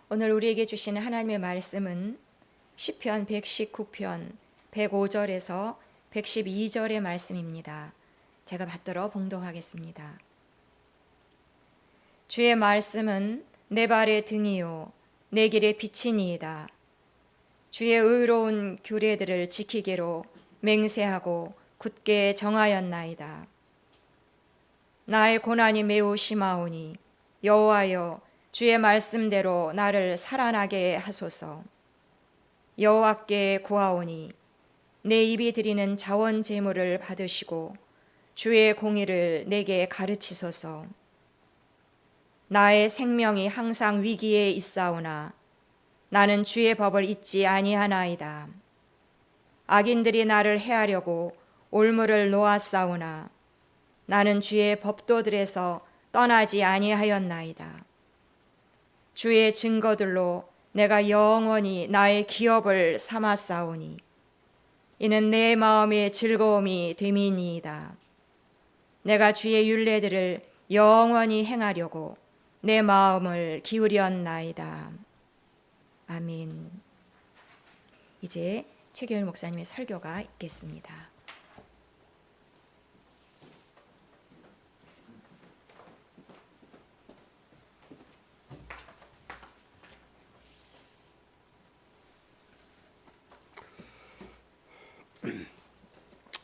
오늘 우리에게 주시는 하나님의 말씀은 시편 119편 105절에서 112절의 말씀입니다. 제가 받들어 봉독하겠습니다. 주의 말씀은 내 발의 등이요 내 길의 빛이니이다. 주의 의로운 규례들을 지키기로 맹세하고 굳게 정하였나이다. 나의 고난이 매우 심하오니 여호와여 주의 말씀대로 나를 살아나게 하소서. 여호와께 구하오니 내 입이 드리는 자원 제물을 받으시고 주의 공의를 내게 가르치소서. 나의 생명이 항상 위기에 있사오나 나는 주의 법을 잊지 아니하나이다. 악인들이 나를 해하려고 올무를 놓았사오나 나는 주의 법도들에서 떠나지 아니하였나이다. 주의 증거들로 내가 영원히 나의 기업을 삼았사오니 이는 내 마음의 즐거움이 됨이니이다. 내가 주의 율례들을 영원히 행하려고 내 마음을 기울였나이다. 아멘. 이제 최경일 목사님의 설교가 있겠습니다.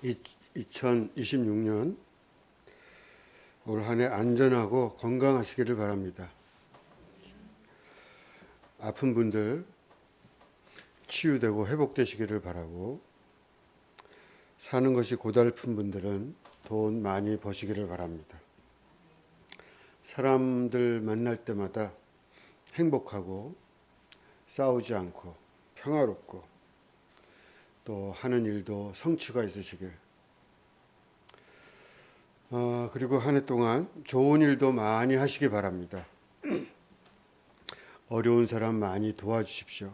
이 2026년 올 한 해 안전하고 건강하시기를 바랍니다. 아픈 분들 치유되고 회복되시기를 바라고, 사는 것이 고달픈 분들은 돈 많이 버시기를 바랍니다. 사람들 만날 때마다 행복하고 싸우지 않고 평화롭고 또 하는 일도 성취가 있으시길, 그리고 한 해 동안 좋은 일도 많이 하시기 바랍니다. 어려운 사람 많이 도와주십시오.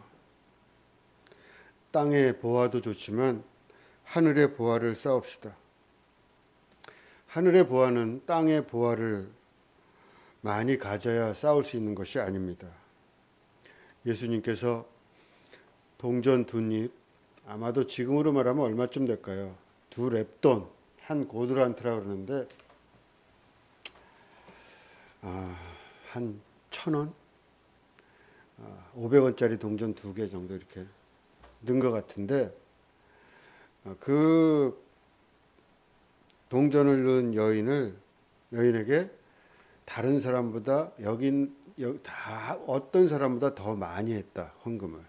땅의 보화도 좋지만 하늘의 보화를 쌓읍시다. 하늘의 보화는 땅의 보화를 많이 가져야 쌓을 수 있는 것이 아닙니다. 예수님께서 동전 2립, 아마도 지금으로 말하면 얼마쯤 될까요? 2렙돈, 한 고드란트라 그러는데 한 1,000원? 500원짜리 동전 2개 정도 이렇게 넣은 것 같은데, 그 동전을 넣은 여인에게 다른 사람보다 다 어떤 사람보다 더 많이 했다, 헌금을.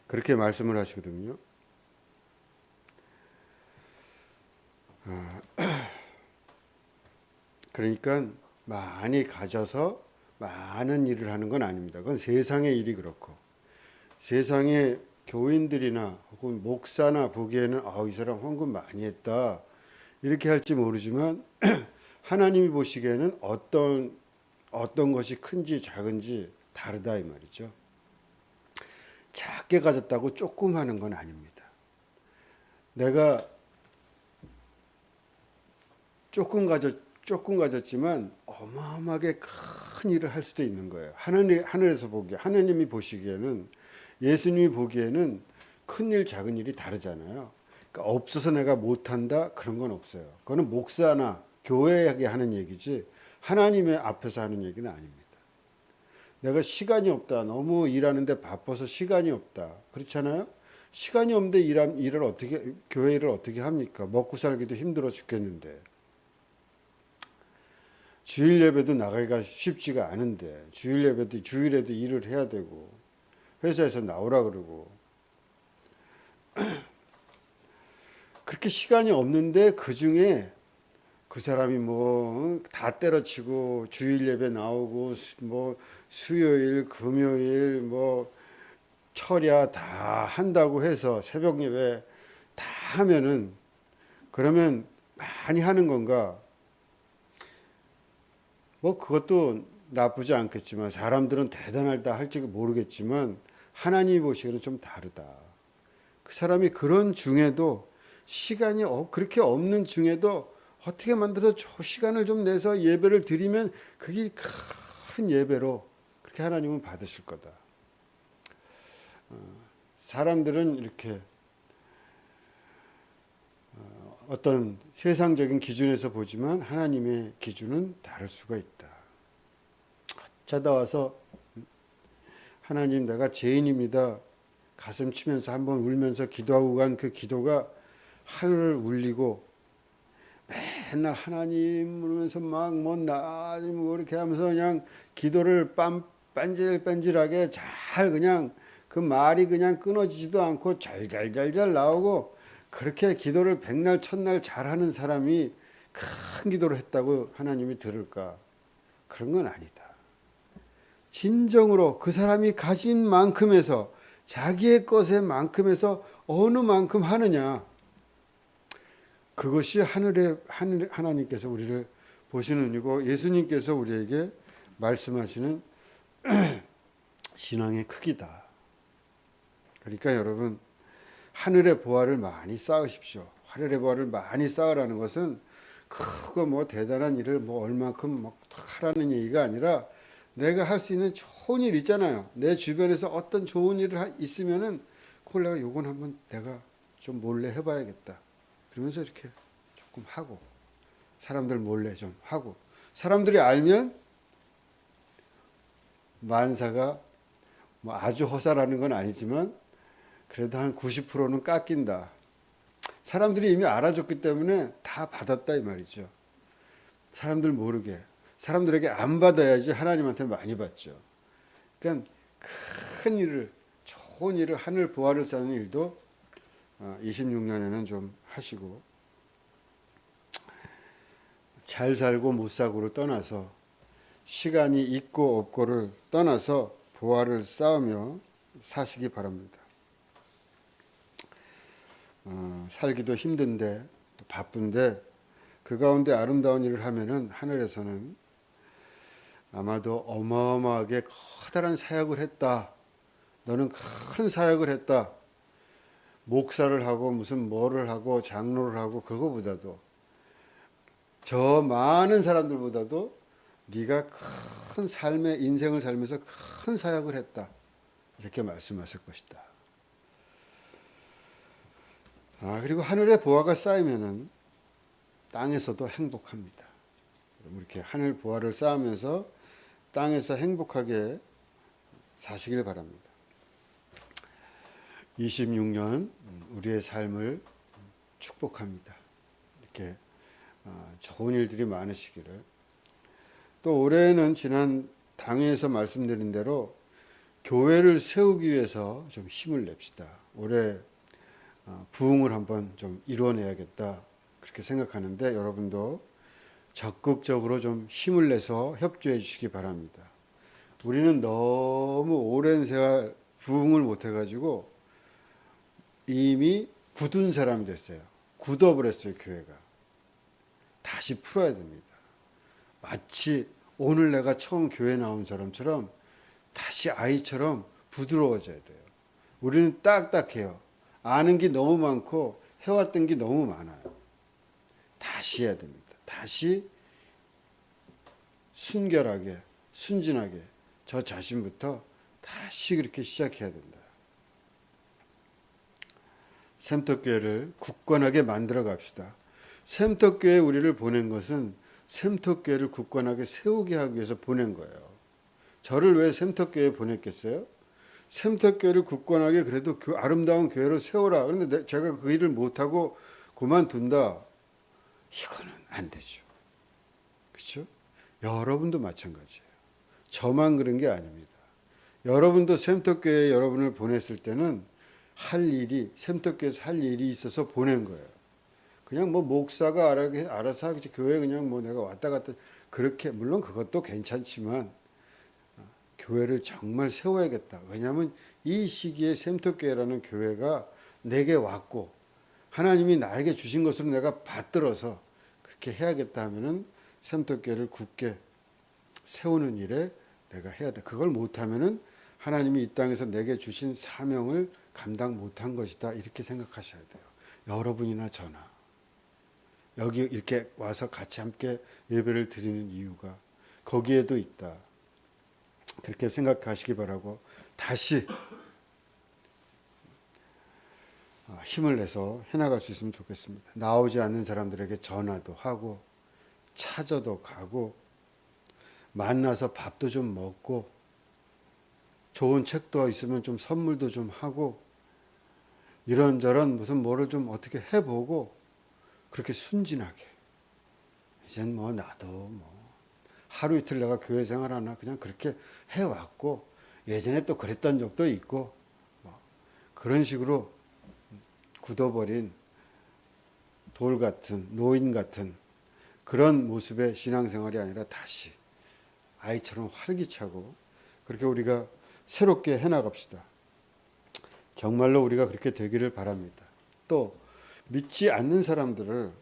그렇게 말씀을 하시거든요. 그러니까 많이 가져서 많은 일을 하는 건 아닙니다. 그건 세상의 일이 그렇고, 세상의 교인들이나 혹은 목사나 보기에는 이 사람 헌금 많이 했다 이렇게 할지 모르지만 하나님이 보시기에는 어떤 것이 큰지 작은지 다르다 이 말이죠. 작게 가졌다고 조금 하는 건 아닙니다. 내가 조금 가졌지만 어마어마하게 큰 일을 할 수도 있는 거예요. 하늘에서 하나님이 보시기에는, 예수님이 보기에는 큰 일 작은 일이 다르잖아요. 그러니까 없어서 내가 못한다 그런 건 없어요. 그거는 목사나 교회에게 하는 얘기지 하나님의 앞에서 하는 얘기는 아닙니다. 내가 시간이 없다, 너무 일하는데 바빠서 시간이 없다, 그렇잖아요. 시간이 없는데 교회 일을 어떻게 합니까? 먹고 살기도 힘들어 죽겠는데, 주일 예배도 나가기가 쉽지가 않은데, 주일에도 일을 해야 되고, 회사에서 나오라 그러고, 그렇게 시간이 없는데 그 중에 그 사람이 다 때려치고 주일 예배 나오고 수요일, 금요일 철야 다 한다고 해서 새벽 예배 다 하면은, 그러면 많이 하는 건가? 그것도 나쁘지 않겠지만, 사람들은 대단하다 할지 모르겠지만 하나님이 보시기에는 좀 다르다. 그 사람이 그런 중에도, 시간이 그렇게 없는 중에도 어떻게 만들어서 저 시간을 좀 내서 예배를 드리면 그게 큰 예배로 그렇게 하나님은 받으실 거다. 사람들은 이렇게 어떤 세상적인 기준에서 보지만 하나님의 기준은 다를 수가 있다. 찾아와서 하나님 내가 죄인입니다. 가슴 치면서 한번 울면서 기도하고 간 그 기도가 하늘을 울리고 맨날 하나님 그러면서 막 뭐 이렇게 하면서 그냥 기도를 빤질빤질하게 잘 그냥 그 말이 그냥 끊어지지도 않고 잘잘잘잘 나오고 그렇게 기도를 백날 첫날 잘하는 사람이 큰 기도를 했다고 하나님이 들을까? 그런 건 아니다. 진정으로 그 사람이 가진 만큼에서 자기의 것의 만큼에서 어느 만큼 하느냐. 그것이 하나님께서 우리를 보시는 이고 예수님께서 우리에게 말씀하시는 신앙의 크기다. 그러니까 여러분 하늘의 보화를 많이 쌓으십시오. 하늘의 보화를 많이 쌓으라는 것은 크고 뭐 대단한 일을 뭐 얼만큼 막 하라는 얘기가 아니라 내가 할 수 있는 좋은 일 있잖아요. 내 주변에서 어떤 좋은 일을 있으면은 그걸 내가 요건 한번 내가 좀 몰래 해봐야겠다. 그러면서 이렇게 조금 하고 사람들 몰래 좀 하고 사람들이 알면 만사가 뭐 아주 허사라는 건 아니지만 그래도 한 90%는 깎인다. 사람들이 이미 알아줬기 때문에 다 받았다 이 말이죠. 사람들 모르게 사람들에게 안 받아야지 하나님한테 많이 받죠. 그러니까 큰 일을 좋은 일을 하늘 보화를 쌓는 일도 26년에는 좀 하시고 잘 살고 못 살고를 떠나서 시간이 있고 없고를 떠나서 보화를 쌓으며 사시기 바랍니다. 살기도 힘든데 바쁜데 그 가운데 아름다운 일을 하면은 하늘에서는 아마도 어마어마하게 커다란 사역을 했다. 너는 큰 사역을 했다. 목사를 하고 무슨 뭐를 하고 장로를 하고 그거보다도 저 많은 사람들보다도 네가 큰 삶의 인생을 살면서 큰 사역을 했다. 이렇게 말씀하실 것이다. 그리고 하늘의 보화가 쌓이면은 땅에서도 행복합니다. 이렇게 하늘 보화를 쌓으면서 땅에서 행복하게 사시길 바랍니다. 26년 우리의 삶을 축복합니다. 이렇게 좋은 일들이 많으시기를. 또 올해는 지난 당회에서 말씀드린 대로 교회를 세우기 위해서 좀 힘을 냅시다. 올해 부흥을 한번 좀 이루어내야겠다 그렇게 생각하는데 여러분도 적극적으로 좀 힘을 내서 협조해 주시기 바랍니다. 우리는 너무 오랜 세월 부흥을 못 해가지고 이미 굳은 사람이 됐어요. 굳어버렸어요, 교회가. 다시 풀어야 됩니다. 마치 오늘 내가 처음 교회 나온 사람처럼 다시 아이처럼 부드러워져야 돼요. 우리는 딱딱해요. 아는 게 너무 많고 해왔던 게 너무 많아요. 다시 해야 됩니다. 다시 순결하게, 순진하게 저 자신부터 다시 그렇게 시작해야 된다. 샘터교회를 굳건하게 만들어 갑시다. 샘터교회에 우리를 보낸 것은 샘터교회를 굳건하게 세우게 하기 위해서 보낸 거예요. 저를 왜 샘터교회에 보냈겠어요? 샘터교회를 굳건하게 그래도 아름다운 교회로 세워라. 그런데 제가 그 일을 못하고 그만둔다. 이거는 안 되죠. 그렇죠? 여러분도 마찬가지예요. 저만 그런 게 아닙니다. 여러분도 샘터교회에 여러분을 보냈을 때는 할 일이 샘터교회에서 할 일이 있어서 보낸 거예요. 그냥 뭐 목사가 알아서 하겠지. 교회 그냥 뭐 내가 왔다 갔다 그렇게 물론 그것도 괜찮지만 교회를 정말 세워야겠다. 왜냐하면 이 시기에 샘터교회라는 교회가 내게 왔고 하나님이 나에게 주신 것으로 내가 받들어서 그렇게 해야겠다 하면은 샘터교회를 굳게 세우는 일에 내가 해야 돼. 그걸 못하면은 하나님이 이 땅에서 내게 주신 사명을 감당 못한 것이다. 이렇게 생각하셔야 돼요. 여러분이나 저나. 여기 이렇게 와서 같이 함께 예배를 드리는 이유가 거기에도 있다. 그렇게 생각하시기 바라고 다시 힘을 내서 해나갈 수 있으면 좋겠습니다. 나오지 않는 사람들에게 전화도 하고 찾아도 가고 만나서 밥도 좀 먹고 좋은 책도 있으면 좀 선물도 좀 하고 이런저런 무슨 뭐를 좀 어떻게 해보고 그렇게 순진하게 이젠 뭐 나도 뭐 하루 이틀 내가 교회 생활하나 그냥 그렇게 해왔고 예전에 또 그랬던 적도 있고 뭐 그런 식으로 굳어버린 돌 같은 노인 같은 그런 모습의 신앙생활이 아니라 다시 아이처럼 활기차고 그렇게 우리가 새롭게 해나갑시다. 정말로 우리가 그렇게 되기를 바랍니다. 또 믿지 않는 사람들을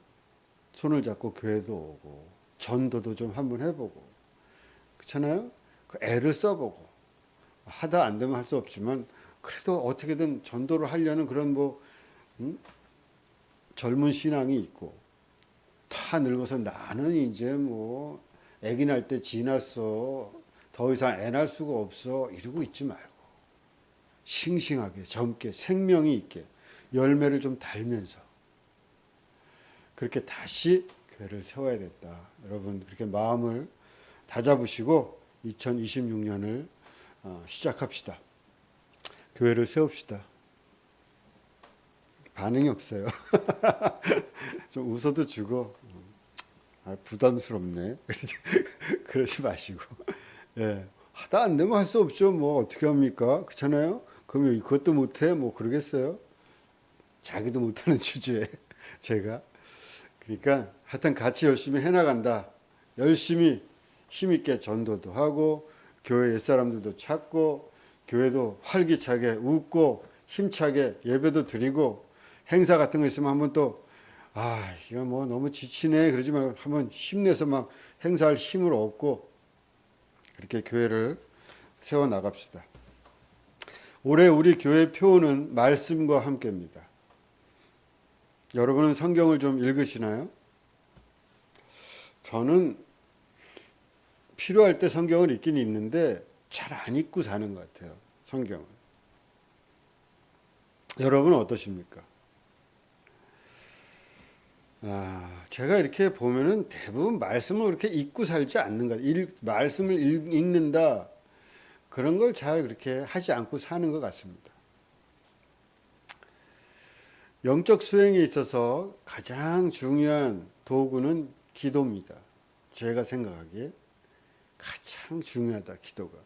손을 잡고 교회도 오고 전도도 좀 한번 해보고 그렇잖아요. 그 애를 써보고 하다 안 되면 할 수 없지만 그래도 어떻게든 전도를 하려는 그런 뭐 젊은 신앙이 있고 다 늙어서 나는 이제 뭐 애기 날 때 지났어 더 이상 애 낳을 수가 없어 이러고 있지 말고 싱싱하게 젊게 생명이 있게 열매를 좀 달면서 그렇게 다시 교회를 세워야겠다. 여러분 그렇게 마음을 다잡으시고 2026년을 시작합시다. 교회를 세웁시다. 반응이 없어요. 좀 웃어도 주고 부담스럽네. 그러지 마시고 예, 하다 안 되면 할 수 없죠. 뭐 어떻게 합니까? 그렇잖아요. 그럼 그것도 못해? 뭐 그러겠어요? 자기도 못하는 주제에 제가 그러니까 하여튼 같이 열심히 해나간다. 열심히 힘있게 전도도 하고 교회 옛사람들도 찾고 교회도 활기차게 웃고 힘차게 예배도 드리고 행사 같은 거 있으면 한번 또 이거 뭐 너무 지치네 그러지 말고 한번 힘내서 막 행사할 힘을 얻고 그렇게 교회를 세워 나갑시다. 올해 우리 교회 표는 말씀과 함께입니다. 여러분은 성경을 좀 읽으시나요? 저는 필요할 때 성경을 읽긴 읽는데 잘 안 읽고 사는 것 같아요. 성경을. 여러분은 어떠십니까? 제가 이렇게 보면은 대부분 말씀을 그렇게 읽고 살지 않는 것 같아요. 말씀을 읽는다 그런 걸 잘 그렇게 하지 않고 사는 것 같습니다. 영적 수행에 있어서 가장 중요한 도구는 기도입니다. 제가 생각하기에 가장 중요하다, 기도가.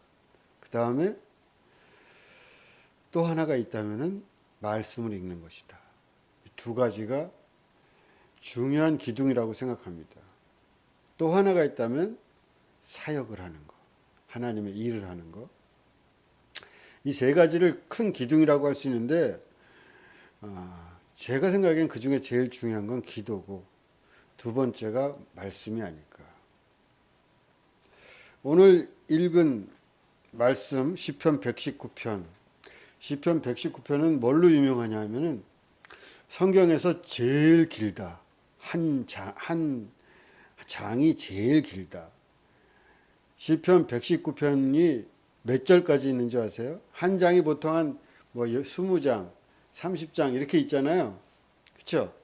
그 다음에 또 하나가 있다면은 말씀을 읽는 것이다. 두 가지가 중요한 기둥이라고 생각합니다. 또 하나가 있다면 사역을 하는 것, 하나님의 일을 하는 것. 이 세 가지를 큰 기둥이라고 할 수 있는데 제가 생각엔 그 중에 제일 중요한 건 기도고 두 번째가 말씀이 아닐까. 오늘 읽은 말씀 시편 119편. 시편 119편은 뭘로 유명하냐 하면은 성경에서 제일 길다. 한 장이 제일 길다. 시편 119편이 몇 절까지 있는 줄 아세요? 한 장이 보통 한 뭐 20장, 30장 이렇게 있잖아요. 그렇죠?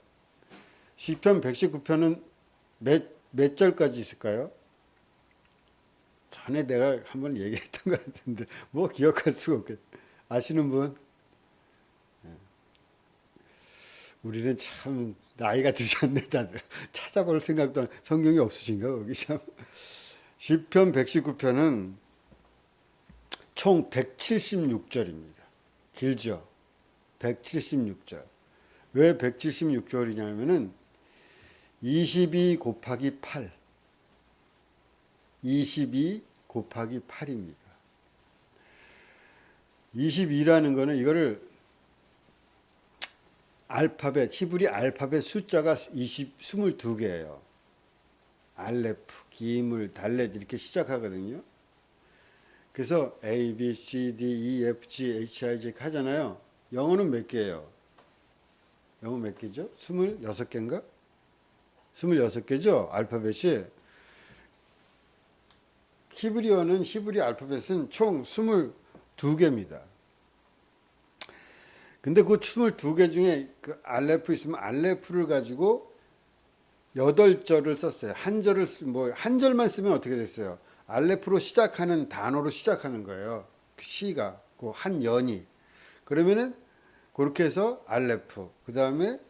시편 119편은 몇 절까지 있을까요? 전에 내가 한번 얘기했던 것 같은데 뭐 기억할 수가 없겠. 아시는 분? 우리는 참 나이가 드셨네 다들. 찾아볼 생각도 안, 성경이 없으신가 거기 참. 시편 119편은 총 176절입니다. 길죠? 176절. 왜 176절이냐면은 22 곱하기 8. 22 곱하기 8입니다. 22라는 거는 이거를 히브리 알파벳 숫자가 22개예요. 알레프, 기물, 달렛 이렇게 시작하거든요. 그래서 A, B, C, D, E, F, G, H, I, J 하잖아요. 영어는 몇 개예요? 영어 몇 개죠? 26개인가? 26개죠? 알파벳이. 히브리어는 히브리 알파벳은 총 22개입니다. 근데 그 22개 중에 그 알레프 있으면 알레프를 가지고 8절을 썼어요. 한 절만 쓰면 어떻게 됐어요? 알레프로 시작하는 단어로 시작하는 거예요. 그 시가 그 한 연이. 그러면은 그렇게 해서 알레프. 그다음에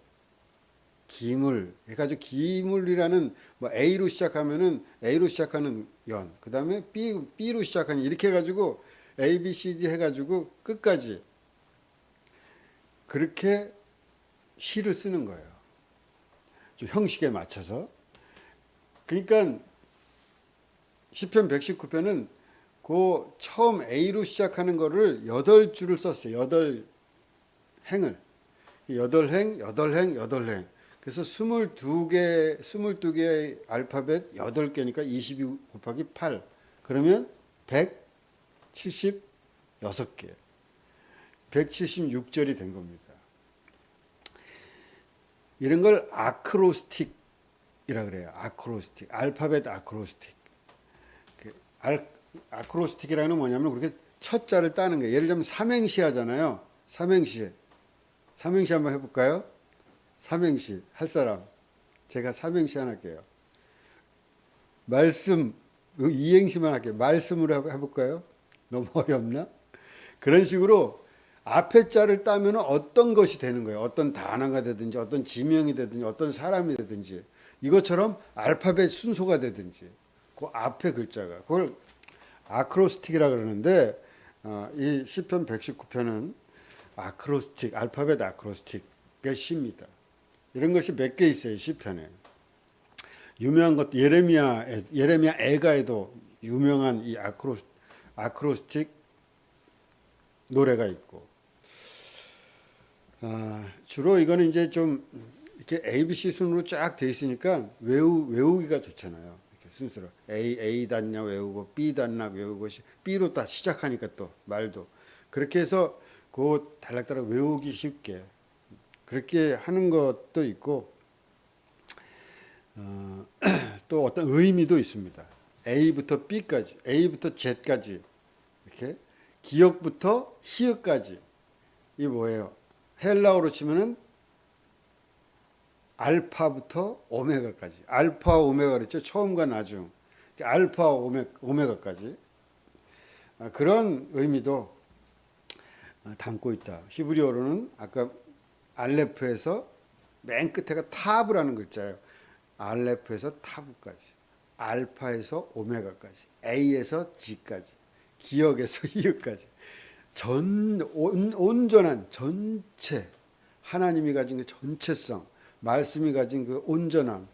기물 해가지고 기물이라는 뭐 A로 시작하면은 A로 시작하는 연. 그다음에 B로 시작하는 이렇게 해가지고 A, B, C, D 해가지고 끝까지 그렇게 시를 쓰는 거예요. 좀 형식에 맞춰서. 그러니까 시편 119편은 그 처음 A로 시작하는 거를 8줄을 썼어요. 8행을. 8행, 8행, 8행. 그래서 22개의 알파벳 8개니까 22 곱하기 8. 그러면 176개. 176절이 된 겁니다. 이런 걸 아크로스틱이라 그래요. 아크로스틱. 알파벳 아크로스틱. 아크로스틱이라는 건 뭐냐면 그렇게 첫 자를 따는 거예요. 예를 들면 삼행시 하잖아요. 삼행시 한번 해볼까요? 삼행시 할 사람. 제가 삼행시 하나 할게요. 말씀, 이행시만 할게요. 말씀으로 해볼까요? 너무 어렵나? 그런 식으로 앞에 자를 따면 어떤 것이 되는 거예요. 어떤 단어가 되든지, 어떤 지명이 되든지, 어떤 사람이 되든지. 이것처럼 알파벳 순서가 되든지. 그 앞에 글자가. 그걸 아크로스틱이라 그러는데, 이 시편 119편은 아크로스틱, 알파벳 아크로스틱의 시입니다. 이런 것이 몇 개 있어요, 시편에. 유명한 것도 예레미야 애가에도 유명한 이 아크로스틱 노래가 있고. 주로 이거는 이제 좀 이렇게 ABC 순으로 쫙 돼 있으니까 외우기가 좋잖아요. 이렇게 순서로 A 단락 외우고 B 단락 외우고 B로 다 시작하니까 또 말도 그렇게 해서 그 달락달락 외우기 쉽게 그렇게 하는 것도 있고 또 어떤 의미도 있습니다. A부터 B까지, A부터 Z까지 이렇게 기역부터 히읗까지 이 뭐예요? 헬라어로 치면은 알파부터 오메가까지. 알파 오메가 그랬죠. 처음과 나중. 알파 오메가까지. 그런 의미도 담고 있다. 히브리어로는 아까 알레프에서 맨 끝에가 타브라는 글자예요. 알레프에서 타브까지. 알파에서 오메가까지. A에서 G까지. 기역에서 히읗까지. 온전한 전체 하나님이 가진 그 전체성, 말씀이 가진 그 온전함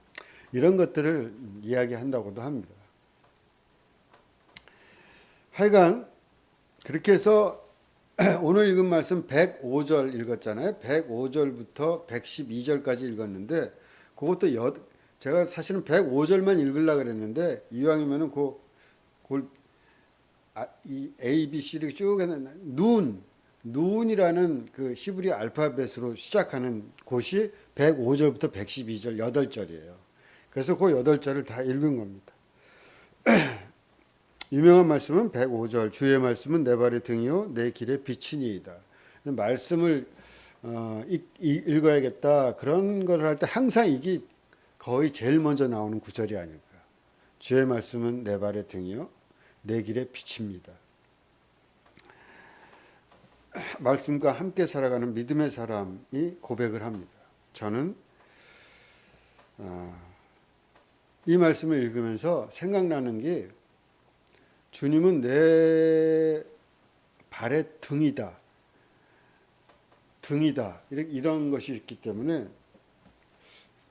이런 것들을 이야기한다고도 합니다. 하여간 그렇게 해서 오늘 읽은 말씀 105절 읽었잖아요. 105절부터 112절까지 읽었는데 그것도 제가 사실은 105절만 읽으려고 그랬는데 이왕이면은 이 A, B, C를 쭉 해는 눈이라는 그 히브리 알파벳으로 시작하는 곳이 105절부터 112절 8절이에요. 그래서 그 8절을 다 읽은 겁니다. 유명한 말씀은 105절 주의 말씀은 내 발의 등이요 내 길의 빛이니이다. 말씀을 읽어야겠다 그런 걸 할 때 항상 이게 거의 제일 먼저 나오는 구절이 아닐까. 주의 말씀은 내 발의 등이요 내 길의 빛입니다. 말씀과 함께 살아가는 믿음의 사람이 고백을 합니다. 저는 이 말씀을 읽으면서 생각나는 게 주님은 내 발의 등이다. 이런 것이 있기 때문에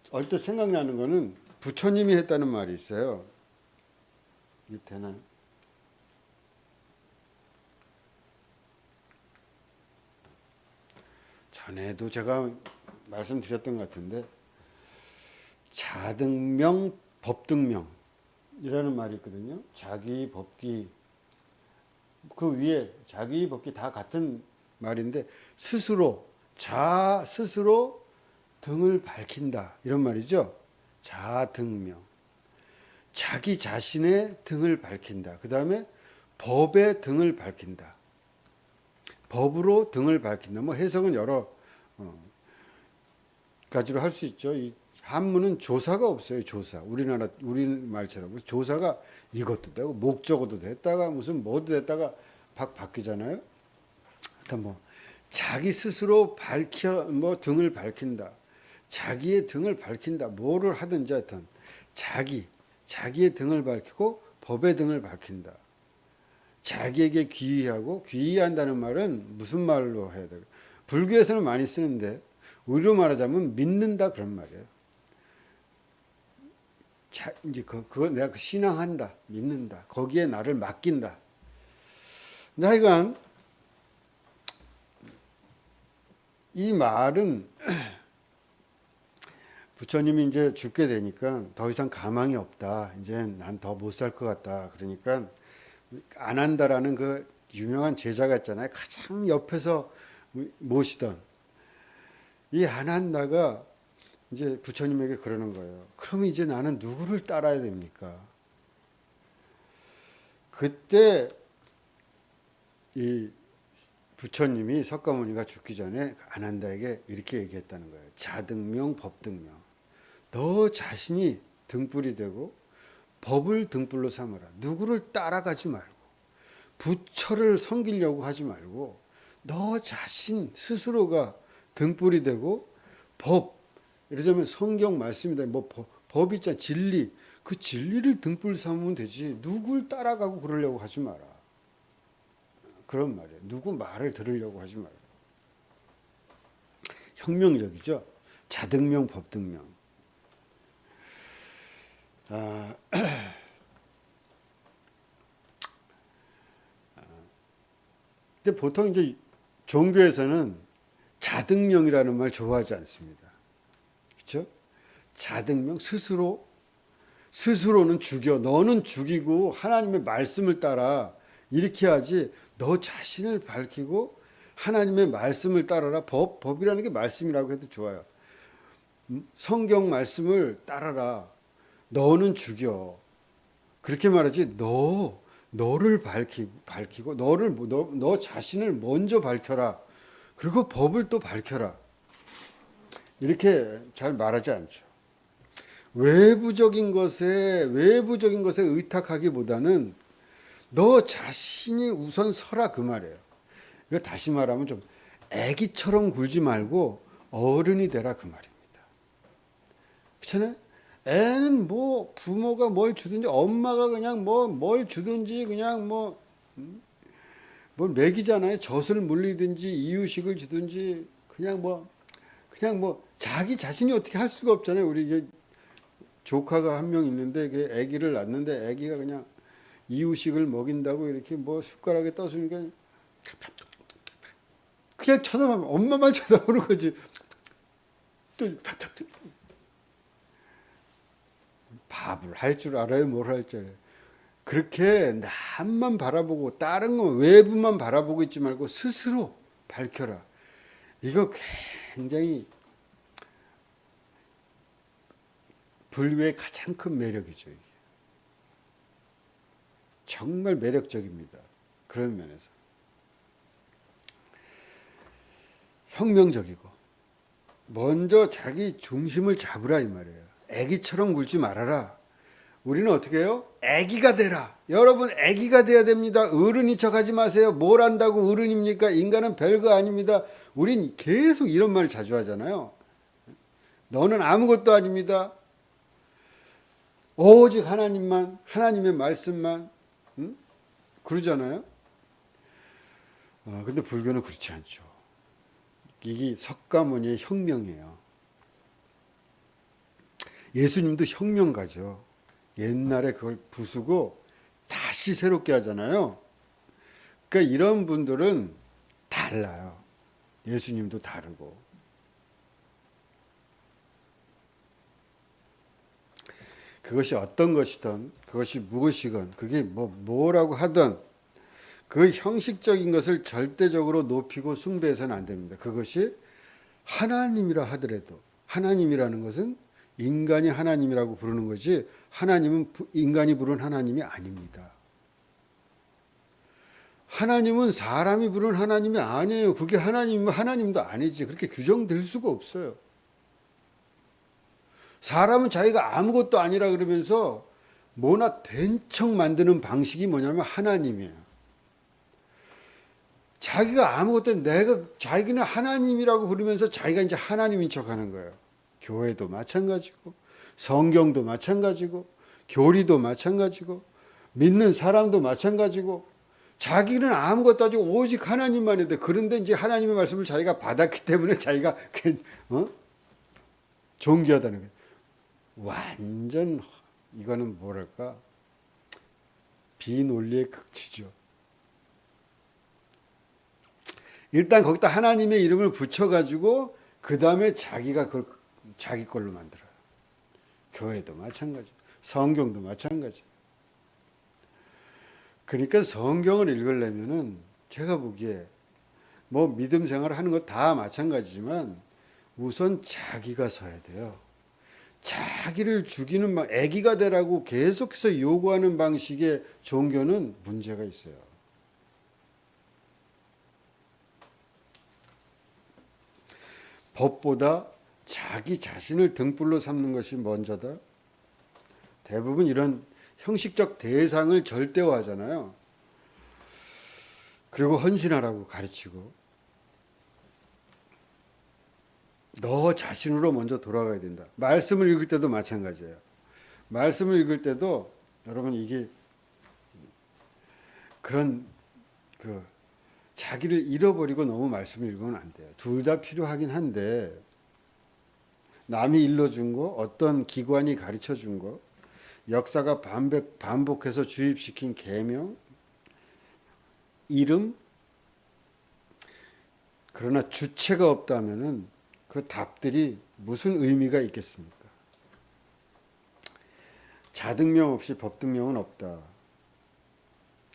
얼핏 생각나는 거는 부처님이 했다는 말이 있어요. 밑에는 전에도 제가 말씀드렸던 것 같은데 자등명 법등명이라는 말이 있거든요. 자기 법기 그 위에 자기 법기 다 같은 말인데 스스로 등을 밝힌다 이런 말이죠. 자등명. 자기 자신의 등을 밝힌다. 그 다음에 법의 등을 밝힌다. 법으로 등을 밝힌다. 뭐 해석은 여러 가지로 할 수 있죠. 이 한문은 조사가 없어요. 조사. 우리 말처럼 조사가 이것도 되고 목적어도 됐다가 무슨 뭐도 됐다가 바뀌잖아요. 일단 뭐 자기 스스로 뭐 등을 밝힌다. 자기의 등을 밝힌다. 뭐를 하든지 하여튼 자기의 등을 밝히고 법의 등을 밝힌다. 자기에게 귀의하고 귀의한다는 말은 무슨 말로 해야 돼요? 불교에서는 많이 쓰는데 우리로 말하자면 믿는다 그런 말이에요. 이제 그거 내가 신앙한다, 믿는다. 거기에 나를 맡긴다. 근데 하여간 이 말은 부처님이 이제 죽게 되니까 더 이상 가망이 없다. 이제 난 더 못 살 것 같다. 그러니까 안 한다라는 그 유명한 제자가 있잖아요. 가장 옆에서 모시던 이 안 한다가 이제 부처님에게 그러는 거예요. 그러면 이제 나는 누구를 따라야 됩니까? 그때 이 부처님이 석가모니가 죽기 전에 아난다에게 이렇게 얘기했다는 거예요. 자등명, 법등명. 너 자신이 등불이 되고 법을 등불로 삼아라. 누구를 따라가지 말고 부처를 섬기려고 하지 말고 너 자신 스스로가 등불이 되고 법, 예를 들면 성경 말씀이다. 뭐 법 있잖아. 진리. 그 진리를 등불 삼으면 되지. 누굴 따라가고 그러려고 하지 마라. 그런 말이에요. 누구 말을 들으려고 하지 마라. 혁명적이죠. 자등명, 법등명. 근데 보통 이제 종교에서는 자등명이라는 말 좋아하지 않습니다. 그렇죠? 자등명 스스로는 죽여. 너는 죽이고 하나님의 말씀을 따라 이렇게 하지. 너 자신을 밝히고 하나님의 말씀을 따라라. 법이라는 게 말씀이라고 해도 좋아요. 성경 말씀을 따라라. 너는 죽여. 그렇게 말하지. 너를 밝히고 너 자신을 먼저 밝혀라. 그리고 법을 또 밝혀라. 이렇게 잘 말하지 않죠. 외부적인 것에 의탁하기보다는 너 자신이 우선 서라 그 말이에요. 이거 다시 말하면 좀 애기처럼 굴지 말고 어른이 되라 그 말입니다. 그렇잖아요? 애는 뭐 부모가 뭘 주든지 엄마가 그냥 뭘 주든지 그냥 뭘 먹이잖아요. 젖을 물리든지 이유식을 주든지 그냥 뭐 자기 자신이 어떻게 할 수가 없잖아요. 우리 조카가 한 명 있는데 그 아기를 낳는데 아기가 그냥 이유식을 먹인다고 이렇게 뭐 숟가락에 떠주니까 그냥 쳐다보면 엄마만 쳐다보는 거지. 또 밥을 할 줄 알아요? 뭘 할 줄 알아요? 그렇게 남만 바라보고 다른 거 외부만 바라보고 있지 말고 스스로 밝혀라. 이거 굉장히 불교의 가장 큰 매력이죠. 이게. 정말 매력적입니다. 그런 면에서. 혁명적이고 먼저 자기 중심을 잡으라 이 말이에요. 애기처럼 굴지 말아라. 우리는 어떻게 해요? 애기가 되라. 여러분 애기가 돼야 됩니다. 어른인 척하지 마세요. 뭘 안다고 어른입니까? 인간은 별거 아닙니다. 우린 계속 이런 말 자주 하잖아요. 너는 아무것도 아닙니다. 오직 하나님만, 하나님의 말씀만, 그러잖아요. 근데 불교는 그렇지 않죠. 이게 석가모니의 혁명이에요. 예수님도 혁명가죠. 옛날에 그걸 부수고 다시 새롭게 하잖아요. 그러니까 이런 분들은 달라요. 예수님도 다르고. 그것이 어떤 것이든 그것이 무엇이건 그게 뭐라고 하든 그 형식적인 것을 절대적으로 높이고 숭배해서는 안 됩니다. 그것이 하나님이라 하더라도 하나님이라는 것은 인간이 하나님이라고 부르는 거지 하나님은 인간이 부른 하나님이 아닙니다. 하나님은 사람이 부른 하나님이 아니에요. 그게 하나님이면 하나님도 아니지. 그렇게 규정될 수가 없어요. 사람은 자기가 아무것도 아니라 그러면서 뭐나 된 척 만드는 방식이 뭐냐면 하나님이에요. 자기가 아무것도 자기는 하나님이라고 부르면서 자기가 이제 하나님인 척 하는 거예요. 교회도 마찬가지고 성경도 마찬가지고 교리도 마찬가지고 믿는 사람도 마찬가지고 자기는 아무것도 아니고 오직 하나님만 해도 그런데 이제 하나님의 말씀을 자기가 받았기 때문에 자기가 존귀하다는 거예요. 완전 이거는 뭐랄까 비논리의 극치죠. 일단 거기다 하나님의 이름을 붙여가지고 그 다음에 자기가 그걸 자기 걸로 만들어요. 교회도 마찬가지, 성경도 마찬가지. 그러니까 성경을 읽으려면은 제가 보기에 뭐 믿음 생활을 하는 거 다 마찬가지지만 우선 자기가 서야 돼요. 자기를 죽이는 애기가 되라고 계속해서 요구하는 방식의 종교는 문제가 있어요. 법보다 자기 자신을 등불로 삼는 것이 먼저다. 대부분 이런 형식적 대상을 절대화하잖아요. 그리고 헌신하라고 가르치고 너 자신으로 먼저 돌아가야 된다. 말씀을 읽을 때도 마찬가지예요. 말씀을 읽을 때도 여러분 이게 그런 자기를 잃어버리고 너무 말씀을 읽으면 안 돼요. 둘 다 필요하긴 한데 남이 일러준 거, 어떤 기관이 가르쳐준 거, 역사가 반복해서 주입시킨 계명, 이름, 그러나 주체가 없다면은 그 답들이 무슨 의미가 있겠습니까? 자등명 없이 법등명은 없다.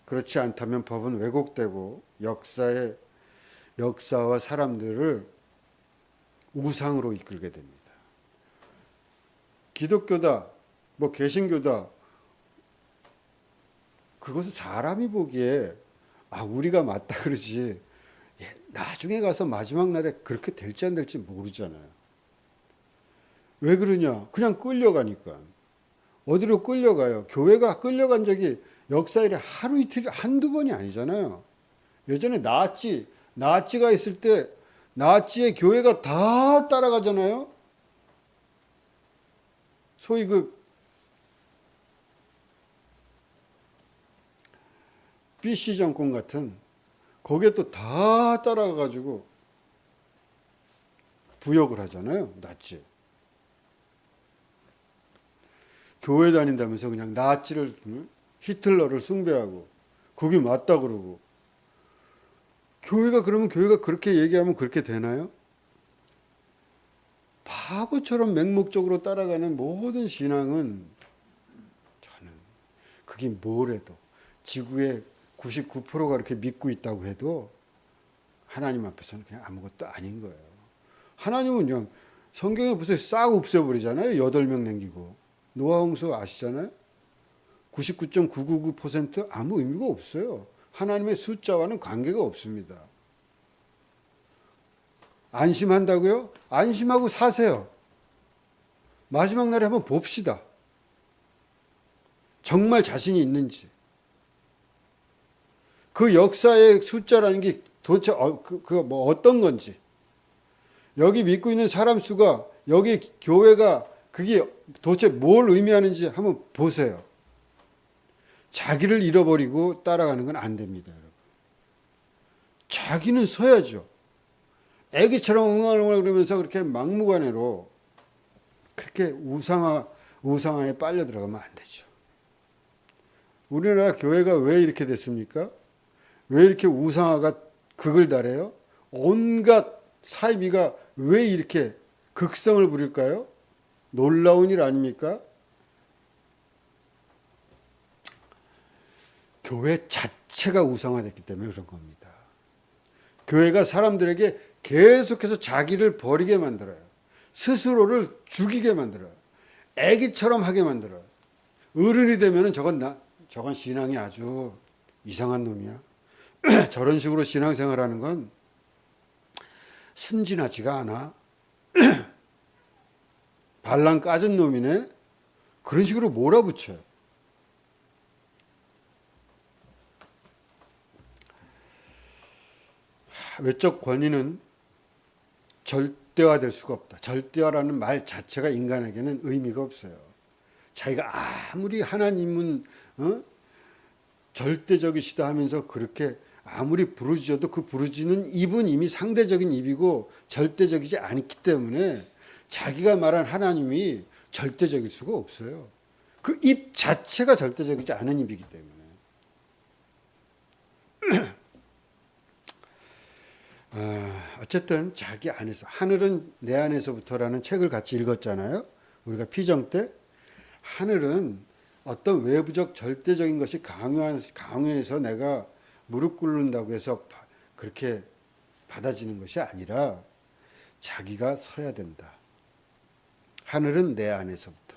그렇지 않다면 법은 왜곡되고 역사와 사람들을 우상으로 이끌게 됩니다. 기독교다, 뭐 개신교다, 그것은 사람이 보기에 우리가 맞다 그러지 나중에 가서 마지막 날에 그렇게 될지 안 될지 모르잖아요. 왜 그러냐? 그냥 끌려가니까. 어디로 끌려가요? 교회가 끌려간 적이 역사에 하루 이틀 한두 번이 아니잖아요. 예전에 나치가 있을 때 나치의 교회가 다 따라가잖아요. 소위 BC 정권 같은 거기에 또 다 따라가가지고 부역을 하잖아요. 나치. 교회 다닌다면서 그냥 나치를 히틀러를 숭배하고 그게 맞다 그러고 그러면 교회가 그렇게 얘기하면 그렇게 되나요? 바보처럼 맹목적으로 따라가는 모든 신앙은 저는 그게 뭐래도 지구의 99%가 그렇게 믿고 있다고 해도 하나님 앞에서는 그냥 아무것도 아닌 거예요. 하나님은 그냥 성경에 벌써 싹 없애버리잖아요. 8명 남기고. 노아 홍수 아시잖아요. 99.999% 아무 의미가 없어요. 하나님의 숫자와는 관계가 없습니다. 안심한다고요? 안심하고 사세요. 마지막 날에 한번 봅시다. 정말 자신이 있는지. 그 역사의 숫자라는 게 도대체 뭐 어떤 건지. 여기 믿고 있는 사람 수가 여기 교회가 그게 도대체 뭘 의미하는지 한번 보세요. 자기를 잃어버리고 따라가는 건 안 됩니다, 여러분. 자기는 서야죠. 애기처럼 웅얼웅얼 그러면서 그렇게 막무가내로 그렇게 우상화에 빨려 들어가면 안 되죠. 우리나라 교회가 왜 이렇게 됐습니까? 왜 이렇게 우상화가 극을 달해요? 온갖 사이비가 왜 이렇게 극성을 부릴까요? 놀라운 일 아닙니까? 교회 자체가 우상화됐기 때문에 그런 겁니다. 교회가 사람들에게 계속해서 자기를 버리게 만들어요. 스스로를 죽이게 만들어요. 애기처럼 하게 만들어요. 어른이 되면은 저건 신앙이 아주 이상한 놈이야. 저런 식으로 신앙생활하는 건 순진하지가 않아. 발랑 까진 놈이네. 그런 식으로 몰아붙여요. 외적 권위는 절대화될 수가 없다. 절대화라는 말 자체가 인간에게는 의미가 없어요. 자기가 아무리 하나님은 절대적이시다 하면서 그렇게 아무리 부르짖어도 그 부르짖는 입은 이미 상대적인 입이고 절대적이지 않기 때문에 자기가 말한 하나님이 절대적일 수가 없어요. 그 입 자체가 절대적이지 않은 입이기 때문에. 어쨌든 자기 안에서, 하늘은 내 안에서부터라는 책을 같이 읽었잖아요. 우리가 피정 때. 하늘은 어떤 외부적 절대적인 것이 강요해서 내가 무릎 꿇는다고 해서 그렇게 받아지는 것이 아니라 자기가 서야 된다. 하늘은 내 안에서부터.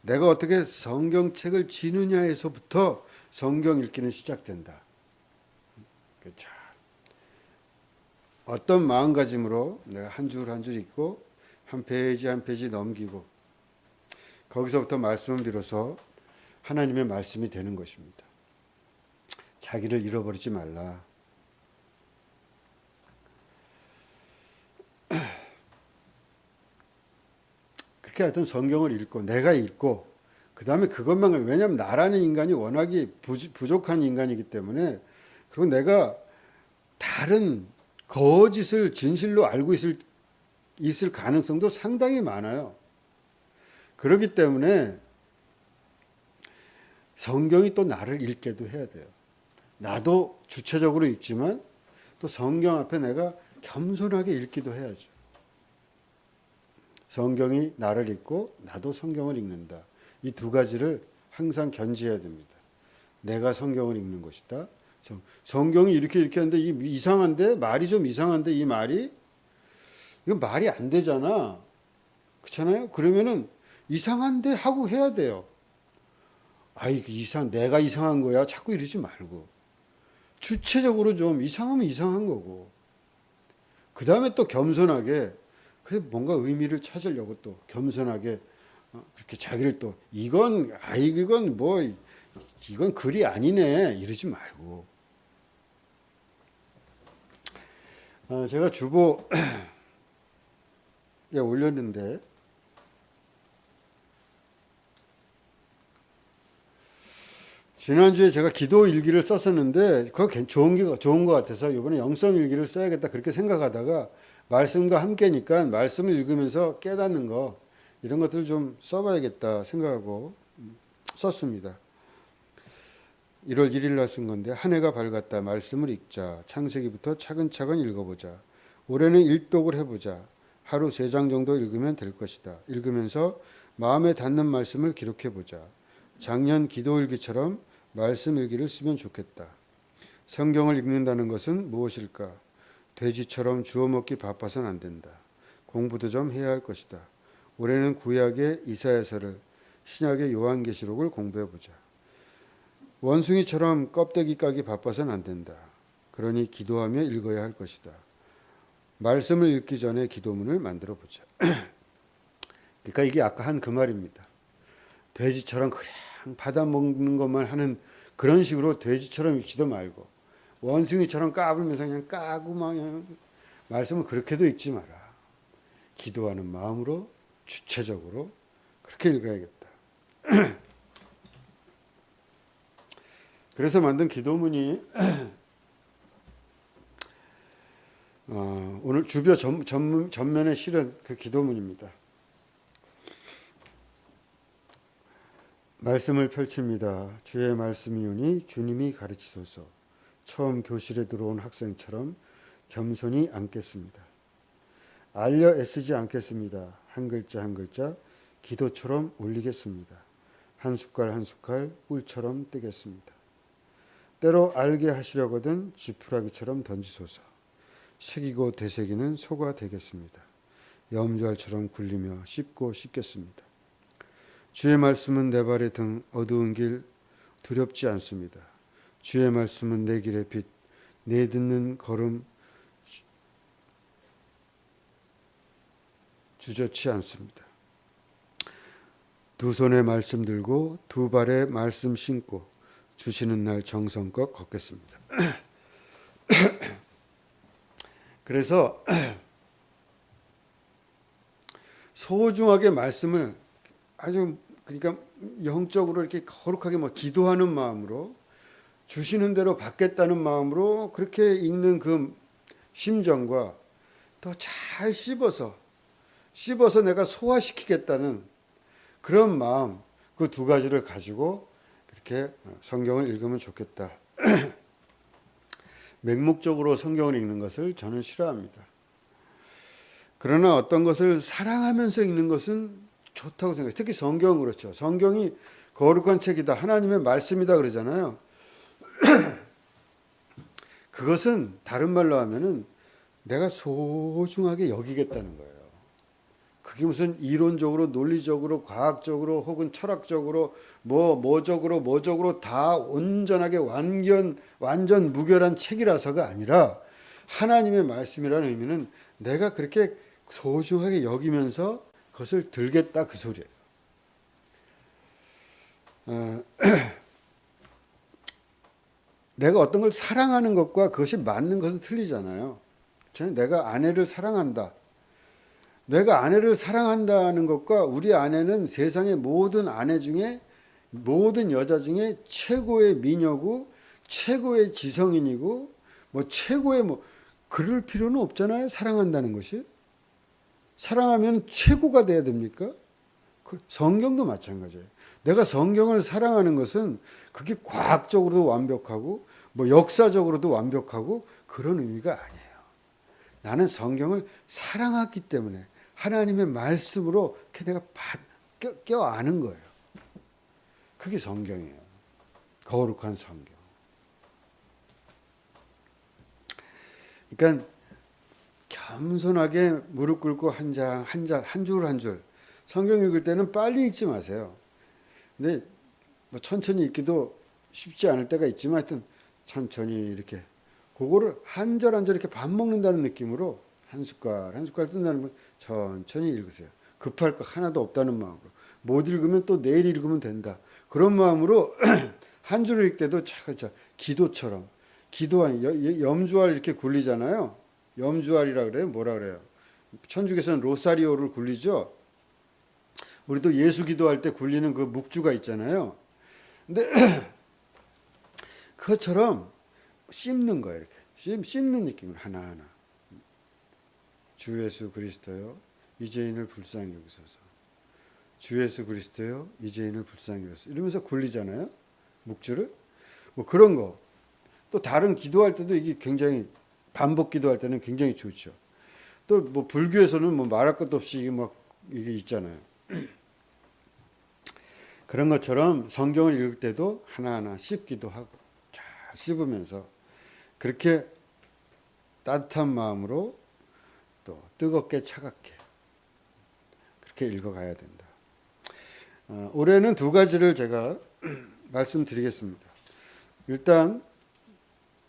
내가 어떻게 성경책을 지느냐에서부터 성경 읽기는 시작된다. 자, 어떤 마음가짐으로 내가 한 줄 한 줄 읽고 한 페이지 한 페이지 넘기고 거기서부터 말씀을 비로소 하나님의 말씀이 되는 것입니다. 자기를 잃어버리지 말라. 그렇게 하여튼 성경을 읽고 내가 읽고 그 다음에 그것만, 왜냐하면 나라는 인간이 워낙에 부족한 인간이기 때문에, 그리고 내가 다른 거짓을 진실로 알고 있을 가능성도 상당히 많아요. 그렇기 때문에 성경이 또 나를 읽게도 해야 돼요. 나도 주체적으로 읽지만 또 성경 앞에 내가 겸손하게 읽기도 해야죠. 성경이 나를 읽고 나도 성경을 읽는다. 이 두 가지를 항상 견지해야 됩니다. 내가 성경을 읽는 것이다. 성경이 이렇게 하는데 이상한데, 말이 좀 이상한데, 이 말이 이건 말이 안 되잖아. 그렇잖아요? 그러면은 이상한데 하고 해야 돼요. 내가 이상한 거야. 자꾸 이러지 말고. 주체적으로 좀 이상하면 이상한 거고. 그 다음에 또 겸손하게, 그래 뭔가 의미를 찾으려고 또 겸손하게 그렇게 자기를 또 이건 글이 아니네 이러지 말고. 제가 주보에 올렸는데 지난주에 제가 기도 일기를 썼었는데 그거 좋은 것 같아서 이번에 영성 일기를 써야겠다 그렇게 생각하다가 말씀과 함께니까 말씀을 읽으면서 깨닫는 거 이런 것들을 좀 써봐야겠다 생각하고 썼습니다. 1월 1일 날 쓴 건데, 한 해가 밝았다. 말씀을 읽자. 창세기부터 차근차근 읽어보자. 올해는 일독을 해보자. 하루 3장 정도 읽으면 될 것이다. 읽으면서 마음에 닿는 말씀을 기록해보자. 작년 기도일기처럼 말씀 일기를 쓰면 좋겠다. 성경을 읽는다는 것은 무엇일까? 돼지처럼 주워먹기 바빠서는 안 된다. 공부도 좀 해야 할 것이다. 올해는 구약의 이사야서를, 신약의 요한계시록을 공부해보자. 원숭이처럼 껍데기 까기 바빠서는 안 된다. 그러니 기도하며 읽어야 할 것이다. 말씀을 읽기 전에 기도문을 만들어 보자. 그러니까 이게 아까 한 그 말입니다. 돼지처럼 그냥 받아먹는 것만 하는 그런 식으로 돼지처럼 읽지도 말고 원숭이처럼 까불면서 그냥 까고 막 그냥 말씀을 그렇게도 읽지 마라. 기도하는 마음으로 주체적으로 그렇게 읽어야겠다. 그래서 만든 기도문이 오늘 주벼 전면에 실은 그 기도문입니다. 말씀을 펼칩니다. 주의 말씀이오니 주님이 가르치소서. 처음 교실에 들어온 학생처럼 겸손히 앉겠습니다. 알려 애쓰지 않겠습니다. 한 글자 한 글자 기도처럼 올리겠습니다. 한 숟갈 한 숟갈 꿀처럼 뜨겠습니다. 때로 알게 하시려거든 지푸라기처럼 던지소서. 새기고 되새기는 소가 되겠습니다. 염주알처럼 굴리며 씹고 씹겠습니다. 주의 말씀은 내 발의 등, 어두운 길 두렵지 않습니다. 주의 말씀은 내 길의 빛, 내 듣는 걸음 주저치 않습니다. 두 손에 말씀 들고 두 발에 말씀 신고 주시는 날 정성껏 걷겠습니다. 그래서 소중하게 말씀을 아주 그러니까 영적으로 이렇게 거룩하게 뭐 기도하는 마음으로 주시는 대로 받겠다는 마음으로 그렇게 읽는 그 심정과 더 잘 씹어서 내가 소화시키겠다는 그런 마음, 그 두 가지를 가지고 그렇게 성경을 읽으면 좋겠다. 맹목적으로 성경을 읽는 것을 저는 싫어합니다. 그러나 어떤 것을 사랑하면서 읽는 것은 좋다고 생각해요. 특히 성경은 그렇죠. 성경이 거룩한 책이다. 하나님의 말씀이다 그러잖아요. 그것은 다른 말로 하면은 내가 소중하게 여기겠다는 거예요. 그게 무슨 이론적으로, 논리적으로, 과학적으로, 혹은 철학적으로, 뭐적으로 다 온전하게 완전 무결한 책이라서가 아니라 하나님의 말씀이라는 의미는 내가 그렇게 소중하게 여기면서 그것을 들겠다 그 소리예요. 내가 어떤 걸 사랑하는 것과 그것이 맞는 것은 틀리잖아요. 저는 내가 아내를 사랑한다. 내가 아내를 사랑한다는 것과 우리 아내는 세상의 모든 아내 중에 모든 여자 중에 최고의 미녀고 최고의 지성인이고 뭐 최고의 뭐 그럴 필요는 없잖아요. 사랑한다는 것이. 사랑하면 최고가 돼야 됩니까? 성경도 마찬가지예요. 내가 성경을 사랑하는 것은 그게 과학적으로도 완벽하고 뭐 역사적으로도 완벽하고 그런 의미가 아니에요. 나는 성경을 사랑하기 때문에 하나님의 말씀으로 내가 껴안은 거예요. 그게 성경이에요. 거룩한 성경. 그러니까 겸손하게 무릎 꿇고 한 줄 성경 읽을 때는 빨리 읽지 마세요. 근데 뭐 천천히 읽기도 쉽지 않을 때가 있지만 하여튼 천천히 이렇게 그거를 한 절 한 절 이렇게 밥 먹는다는 느낌으로 한 숟갈 뜬다는 걸 천천히 읽으세요. 급할 거 하나도 없다는 마음으로. 못 읽으면 또 내일 읽으면 된다. 그런 마음으로 한 줄을 읽을 때도 차근차근 기도처럼 기도하니 염주알 이렇게 굴리잖아요. 염주알이라 그래요. 뭐라 그래요? 천주교에서는 로사리오를 굴리죠. 우리도 예수 기도할 때 굴리는 그 묵주가 있잖아요. 근데 그것처럼 씹는 거예요. 이렇게 씹는 느낌으로 하나하나. 주 예수 그리스도요, 이제인을 불쌍히 여기소서. 주 예수 그리스도요, 이제인을 불쌍히 여기소서. 이러면서 굴리잖아요. 묵주를. 뭐 그런 거. 또 다른 기도할 때도 이게 굉장히 반복 기도할 때는 굉장히 좋죠. 또 뭐 불교에서는 뭐 말할 것도 없이 이게 막 이게 있잖아요. 그런 것처럼 성경을 읽을 때도 하나하나 씹기도 하고 잘 씹으면서 그렇게 따뜻한 마음으로 또 뜨겁게 차갑게 그렇게 읽어가야 된다. 올해는 두 가지를 제가 말씀드리겠습니다. 일단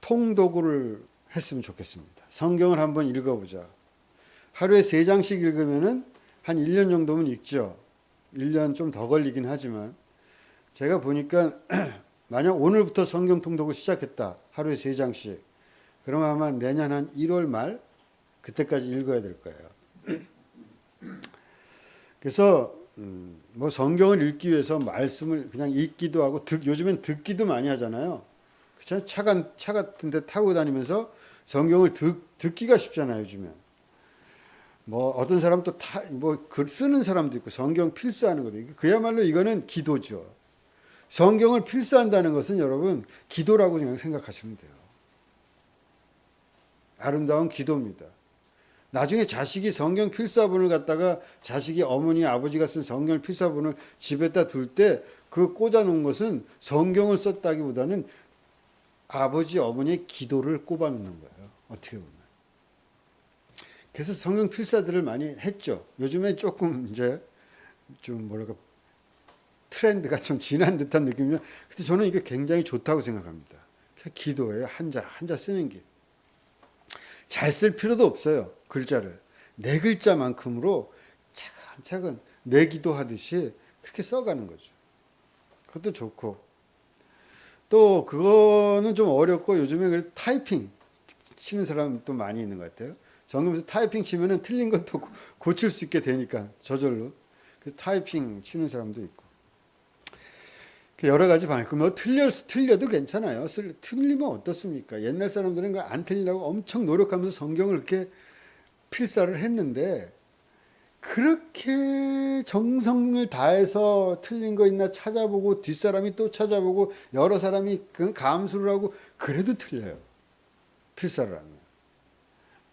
통독을 했으면 좋겠습니다. 성경을 한번 읽어보자. 하루에 3장씩 읽으면은 한 1년 정도면 읽죠. 1년 좀 더 걸리긴 하지만 제가 보니까 만약 오늘부터 성경 통독을 시작했다. 하루에 3장씩. 그러면 아마 내년 한 1월 말 그때까지 읽어야 될 거예요. 그래서 뭐 성경을 읽기 위해서 말씀을 그냥 읽기도 하고 요즘엔 듣기도 많이 하잖아요. 그렇죠? 차 같은 데 타고 다니면서 성경을 듣기가 쉽잖아요, 요즘엔. 뭐 어떤 사람 또 뭐 글 쓰는 사람도 있고 성경 필사하는 것도 있고 그야말로 이거는 기도죠. 성경을 필사한다는 것은 여러분 기도라고 그냥 생각하시면 돼요. 아름다운 기도입니다. 나중에 자식이 성경 필사본을 갖다가 자식이 어머니 아버지가 쓴 성경 필사본을 집에다 둘 때 그 꽂아 놓은 것은 성경을 썼다기보다는 아버지 어머니의 기도를 꼽아 놓는 거예요. 어떻게 보면. 그래서 성경 필사들을 많이 했죠. 요즘에 조금 이제 좀 뭐랄까 트렌드가 좀 지난 듯한 느낌이면, 근데 저는 이게 굉장히 좋다고 생각합니다. 기도예요. 한자 쓰는 게. 잘 쓸 필요도 없어요. 글자를. 네 글자만큼으로 차근차근 내 기도하듯이 그렇게 써가는 거죠. 그것도 좋고. 또 그거는 좀 어렵고 요즘에 타이핑 치는 사람도 많이 있는 것 같아요. 정금에서 타이핑 치면은 틀린 것도 고칠 수 있게 되니까 저절로. 그래서 타이핑 치는 사람도 있고. 여러 가지 방법. 뭐 틀려도 괜찮아요. 틀리면 어떻습니까? 옛날 사람들은 안 틀리려고 엄청 노력하면서 성경을 이렇게 필사를 했는데, 그렇게 정성을 다해서 틀린 거 있나 찾아보고 뒷사람이 또 찾아보고 여러 사람이 그 감수를 하고 그래도 틀려요. 필사를 하면.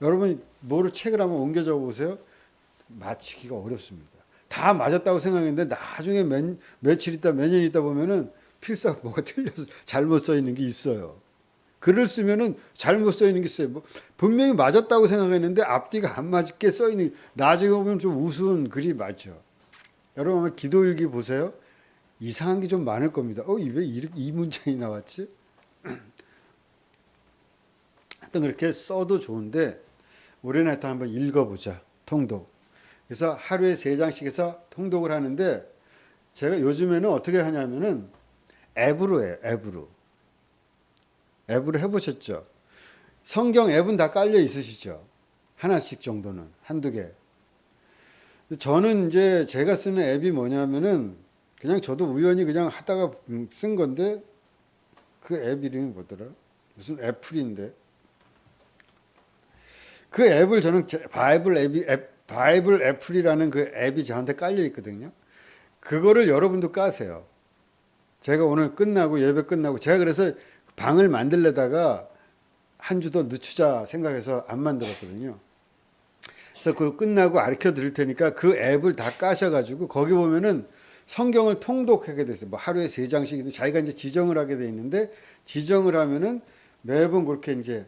여러분이 뭐를 책을 한번 옮겨 적어 보세요. 맞히기가 어렵습니다. 다 맞았다고 생각했는데 나중에 며칠 있다 몇 년 있다 보면은 필사가 뭐가 틀려서 잘못 써 있는 게 있어요. 글을 쓰면은 잘못 써 있는 게 있어요. 뭐 분명히 맞았다고 생각했는데 앞뒤가 안 맞게 써 있는, 나중에 보면 좀 우스운 글이 맞죠. 여러분 한번 기도일기 보세요. 이상한 게 좀 많을 겁니다. 왜 이 문장이 나왔지? 하여튼 그렇게 써도 좋은데 올해는 하여튼 한번 읽어보자. 통독. 그래서 하루에 3장씩 해서 통독을 하는데, 제가 요즘에는 어떻게 하냐면은 앱으로 해요. 앱으로 해보셨죠? 성경 앱은 다 깔려 있으시죠? 하나씩 정도는, 한두 개. 저는 이제 제가 쓰는 앱이 뭐냐면은 그냥 저도 우연히 그냥 하다가 쓴 건데, 그 앱 이름이 뭐더라? 무슨 애플인데. 그 앱을 저는 바이블 애플이라는 그 앱이 저한테 깔려 있거든요. 그거를 여러분도 까세요. 제가 오늘 끝나고 예배 끝나고 제가 그래서 방을 만들려다가 한 주 더 늦추자 생각해서 안 만들었거든요. 그래서 그거 끝나고 가르쳐 드릴 테니까 그 앱을 다 까셔가지고 거기 보면은 성경을 통독하게 됐어요. 뭐 하루에 3장씩 자기가 이제 지정을 하게 돼 있는데, 지정을 하면은 매번 그렇게 이제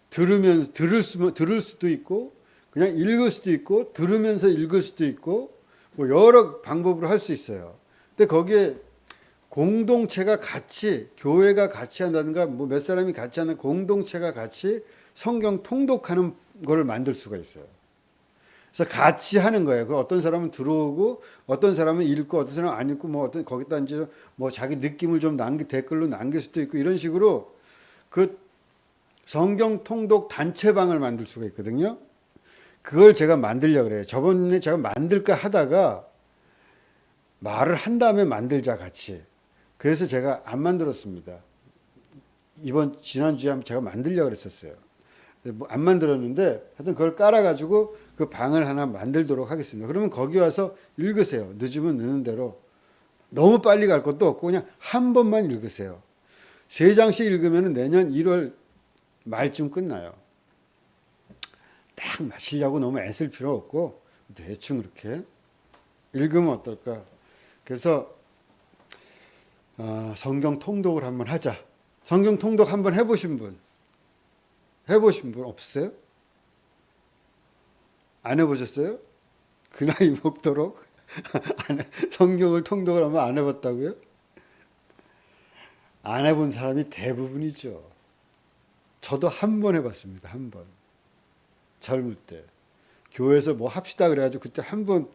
들을 수도 있고 그냥 읽을 수도 있고 들으면서 읽을 수도 있고 뭐 여러 방법으로 할 수 있어요. 근데 거기에 공동체가 같이, 교회가 같이 한다든가 뭐 몇 사람이 같이 하는 공동체가 같이 성경 통독하는 거를 만들 수가 있어요. 그래서 같이 하는 거예요. 그 어떤 사람은 들어오고 어떤 사람은 읽고 어떤 사람은 안 읽고 뭐 어떤 거기다 이제 뭐 자기 느낌을 좀 댓글로 남길 수도 있고 이런 식으로 그 성경 통독 단체방을 만들 수가 있거든요. 그걸 제가 만들려고 그래요. 저번에 제가 만들까 하다가 말을 한 다음에 만들자 같이. 그래서 제가 안 만들었습니다. 지난주에 제가 만들려고 그랬었어요. 뭐 안 만들었는데 하여튼 그걸 깔아가지고 그 방을 하나 만들도록 하겠습니다. 그러면 거기 와서 읽으세요. 늦으면 느는 대로. 너무 빨리 갈 것도 없고 그냥 한 번만 읽으세요. 3장씩 읽으면 내년 1월 말쯤 끝나요. 딱 마치려고 너무 애쓸 필요 없고 대충 이렇게 읽으면 어떨까. 그래서 성경 통독을 한번 하자. 성경 통독 한번 해보신 분 없으세요? 안 해보셨어요? 그 나이 먹도록 성경을 통독을 한번 안 해봤다고요? 안 해본 사람이 대부분이죠. 저도 한 번 해봤습니다. 한 번. 젊을 때. 교회에서 뭐 합시다 그래가지고 그때 한 번,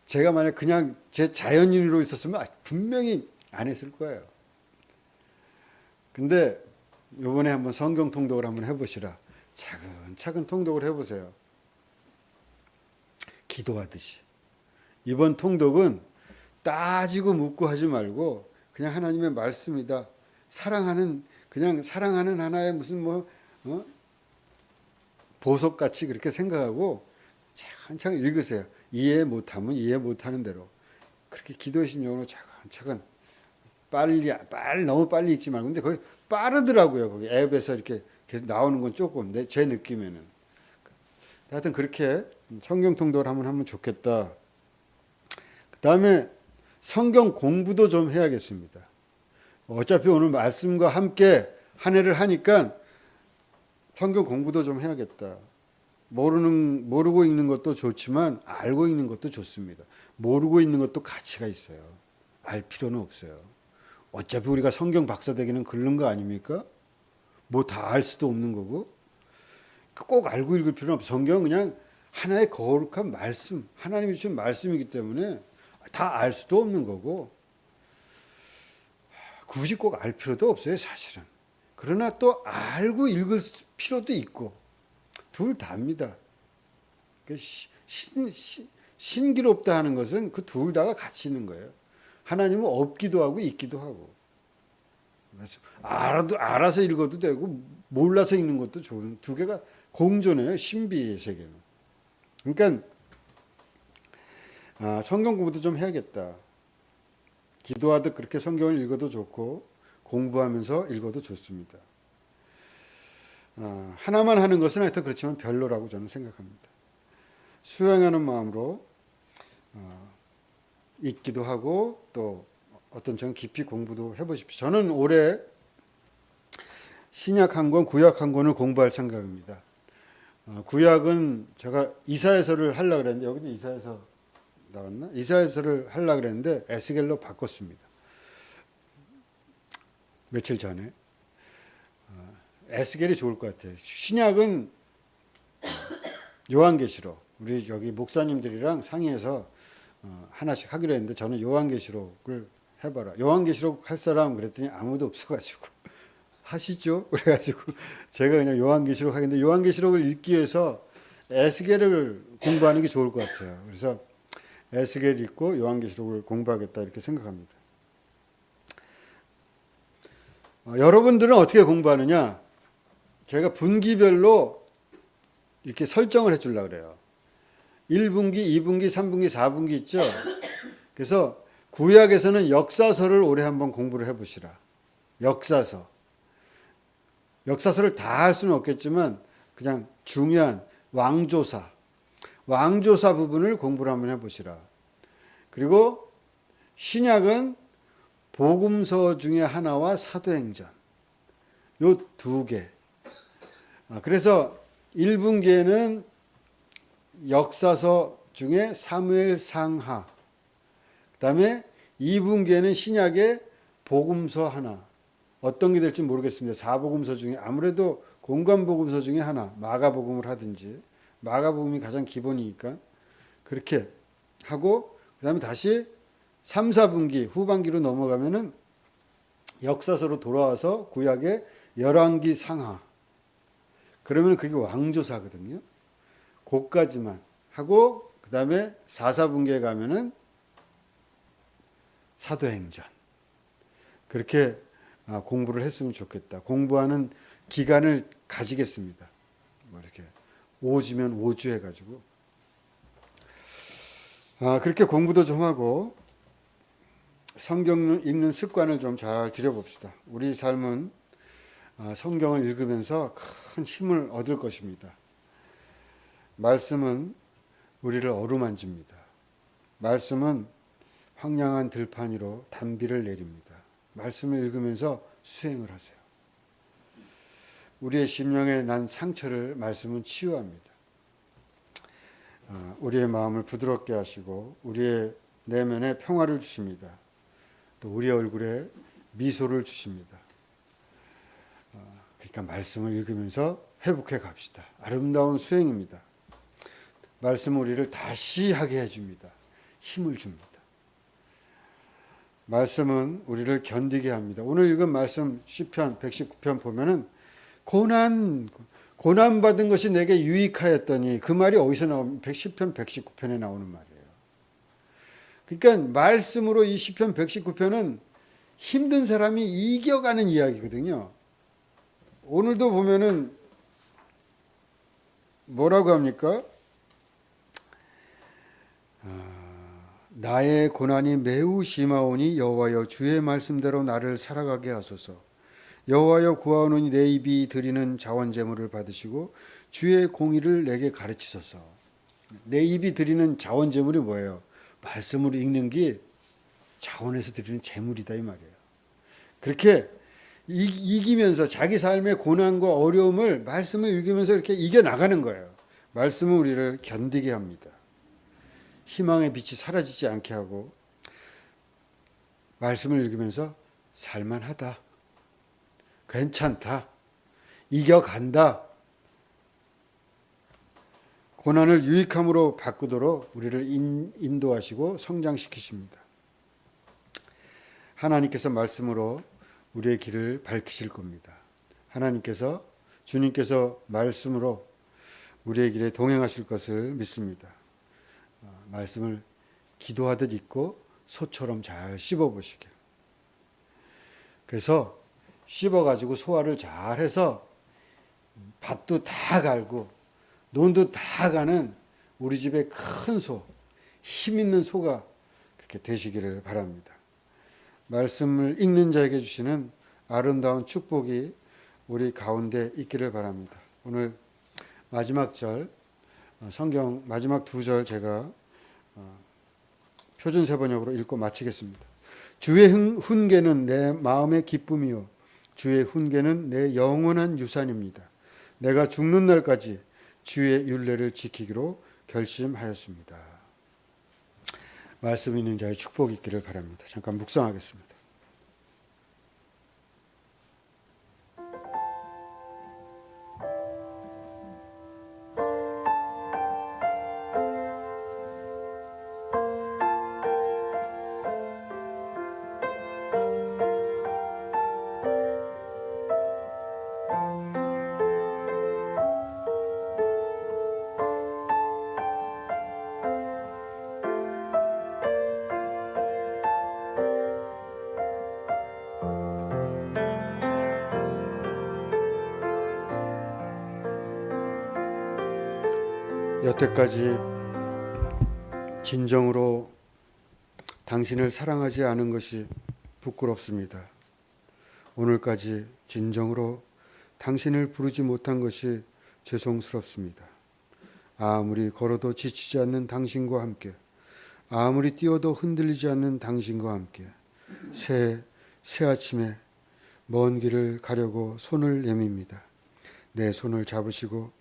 제가 만약 그냥 제 자연인으로 있었으면 분명히 안 했을 거예요. 근데 요번에 한번 성경 통독을 한번 해보시라. 차근차근 통독을 해보세요. 기도하듯이. 이번 통독은 따지고 묻고 하지 말고 그냥 하나님의 말씀이다. 그냥 사랑하는 하나의 무슨 보석같이 그렇게 생각하고 차근차근 읽으세요. 이해 못하면 이해 못하는 대로. 그렇게 기도의 심령으로 차근차근 너무 빨리 읽지 말고. 근데 거기 빠르더라고요. 거기 앱에서 이렇게 계속 나오는 건 조금 제 느낌에는. 하여튼 그렇게 성경 통독을 한번 하면 좋겠다. 그 다음에 성경 공부도 좀 해야겠습니다. 어차피 오늘 말씀과 함께 한 해를 하니까 성경 공부도 좀 해야겠다. 모르고 읽는 것도 좋지만 알고 읽는 것도 좋습니다. 모르고 읽는 것도 가치가 있어요. 알 필요는 없어요. 어차피 우리가 성경 박사 되기는 그런 거 아닙니까? 뭐 다 알 수도 없는 거고. 꼭 알고 읽을 필요는 없어요. 성경은 그냥 하나의 거룩한 말씀, 하나님이 주신 말씀이기 때문에 다 알 수도 없는 거고, 굳이 꼭 알 필요도 없어요, 사실은. 그러나 또 알고 읽을 필요도 있고, 둘 다입니다. 신기롭다 하는 것은 그 둘 다가 같이 있는 거예요. 하나님은 없기도 하고 있기도 하고. 알아서 읽어도 되고 몰라서 읽는 것도 좋은, 두 개가 공존해요. 신비의 세계는. 그러니까 성경 공부도 좀 해야겠다. 기도하듯 그렇게 성경을 읽어도 좋고 공부하면서 읽어도 좋습니다. 하나만 하는 것은 하여튼 그렇지만 별로라고 저는 생각합니다. 수행하는 마음으로 읽기도 하고 또 어떤 점 깊이 공부도 해보십시오. 저는 올해 신약 한 권, 구약 한 권을 공부할 생각입니다. 구약은 제가 이사야서를 하려고 그랬는데, 여기도 이사야서 나왔나? 이사야서를 하려고 그랬는데 에스겔로 바꿨습니다. 며칠 전에. 에스겔이 좋을 것 같아요. 신약은 요한계시록, 우리 여기 목사님들이랑 상의해서 하나씩 하기로 했는데 저는 요한계시록을 해봐라. 요한계시록 할 사람 그랬더니 아무도 없어가지고 하시죠? 그래가지고 제가 그냥 요한계시록 하겠는데, 요한계시록을 읽기 위해서 에스겔을 공부하는 게 좋을 것 같아요. 그래서 에스겔 읽고 요한계시록을 공부하겠다 이렇게 생각합니다. 여러분들은 어떻게 공부하느냐? 제가 분기별로 이렇게 설정을 해주려고 그래요. 1분기, 2분기, 3분기, 4분기 있죠? 그래서 구약에서는 역사서를 올해 한번 공부를 해보시라. 역사서. 역사서를 다 할 수는 없겠지만 그냥 중요한 왕조사 부분을 공부를 한번 해보시라. 그리고 신약은 복음서 중에 하나와 사도행전, 요 두 개. 그래서 1분기에는 역사서 중에 사무엘상하, 그 다음에 2분기에는 신약의 복음서 하나, 어떤 게 될지 모르겠습니다. 사복음서 중에 아무래도 공관복음서 중에 하나, 마가복음을 하든지, 마가복음이 가장 기본이니까 그렇게 하고, 그 다음에 다시 3, 4분기 후반기로 넘어가면은 역사서로 돌아와서 구약의 열왕기 상하, 그러면 그게 왕조사거든요. 그까지만 하고 그 다음에 4, 4분기에 가면은 사도행전. 그렇게 공부를 했으면 좋겠다. 공부하는 기간을 가지겠습니다. 뭐 이렇게 5주면 5주 해가지고 그렇게 공부도 좀 하고 성경 읽는 습관을 좀 잘 들여봅시다. 우리 삶은 성경을 읽으면서 큰 힘을 얻을 것입니다. 말씀은 우리를 어루만집니다. 말씀은 황량한 들판 위로 단비를 내립니다. 말씀을 읽으면서 수행을 하세요. 우리의 심령에 난 상처를 말씀은 치유합니다. 우리의 마음을 부드럽게 하시고 우리의 내면에 평화를 주십니다. 또 우리의 얼굴에 미소를 주십니다. 그러니까 말씀을 읽으면서 회복해 갑시다. 아름다운 수행입니다. 말씀은 우리를 다시 하게 해줍니다. 힘을 줍니다. 말씀은 우리를 견디게 합니다. 오늘 읽은 말씀 시편 119편 보면은 고난 받은 것이 내게 유익하였더니, 그 말이 어디서 나오면 시편 119편에 나오는 말이에요. 그러니까 말씀으로 이 시편 119편은 힘든 사람이 이겨가는 이야기거든요. 오늘도 보면은 뭐라고 합니까? 나의 고난이 매우 심하오니 여호와여 주의 말씀대로 나를 살아가게 하소서. 여호와여 구하오노니 내 입이 드리는 자원 제물을 받으시고 주의 공의를 내게 가르치소서. 내 입이 드리는 자원 제물이 뭐예요? 말씀을 읽는 게 자원에서 드리는 제물이다 이 말이에요. 그렇게 이기면서 자기 삶의 고난과 어려움을 말씀을 읽으면서 이렇게 이겨나가는 거예요. 말씀은 우리를 견디게 합니다. 희망의 빛이 사라지지 않게 하고 말씀을 읽으면서 살만하다, 괜찮다, 이겨간다, 고난을 유익함으로 바꾸도록 우리를 인도하시고 성장시키십니다. 하나님께서 말씀으로 우리의 길을 밝히실 겁니다. 하나님께서, 주님께서 말씀으로 우리의 길에 동행하실 것을 믿습니다. 말씀을 기도하듯 읽고 소처럼 잘 씹어보시길. 그래서 씹어가지고 소화를 잘해서 밭도 다 갈고 논도 다 가는 우리 집의 큰 소, 힘 있는 소가 그렇게 되시기를 바랍니다. 말씀을 읽는 자에게 주시는 아름다운 축복이 우리 가운데 있기를 바랍니다. 오늘 마지막 절, 성경 마지막 2절 제가 표준 세번역으로 읽고 마치겠습니다. 주의 훈계는 내 마음의 기쁨이요 주의 훈계는 내 영원한 유산입니다. 내가 죽는 날까지 주의 율례를 지키기로 결심하였습니다. 말씀 있는 자의 축복이 있기를 바랍니다. 잠깐 묵상하겠습니다. 여태까지 진정으로 당신을 사랑하지 않은 것이 부끄럽습니다. 오늘까지 진정으로 당신을 부르지 못한 것이 죄송스럽습니다. 아무리 걸어도 지치지 않는 당신과 함께, 아무리 뛰어도 흔들리지 않는 당신과 함께 새 아침에 먼 길을 가려고 손을 내밉니다. 내 손을 잡으시고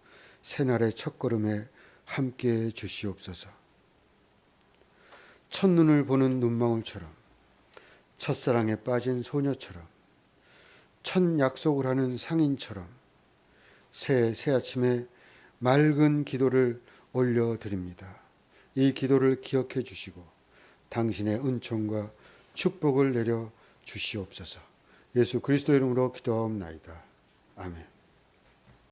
새날의 첫걸음에 함께해 주시옵소서. 첫눈을 보는 눈망울처럼, 첫사랑에 빠진 소녀처럼, 첫 약속을 하는 상인처럼 새 아침에 맑은 기도를 올려드립니다. 이 기도를 기억해 주시고 당신의 은총과 축복을 내려 주시옵소서. 예수 그리스도 이름으로 기도하옵나이다. 아멘.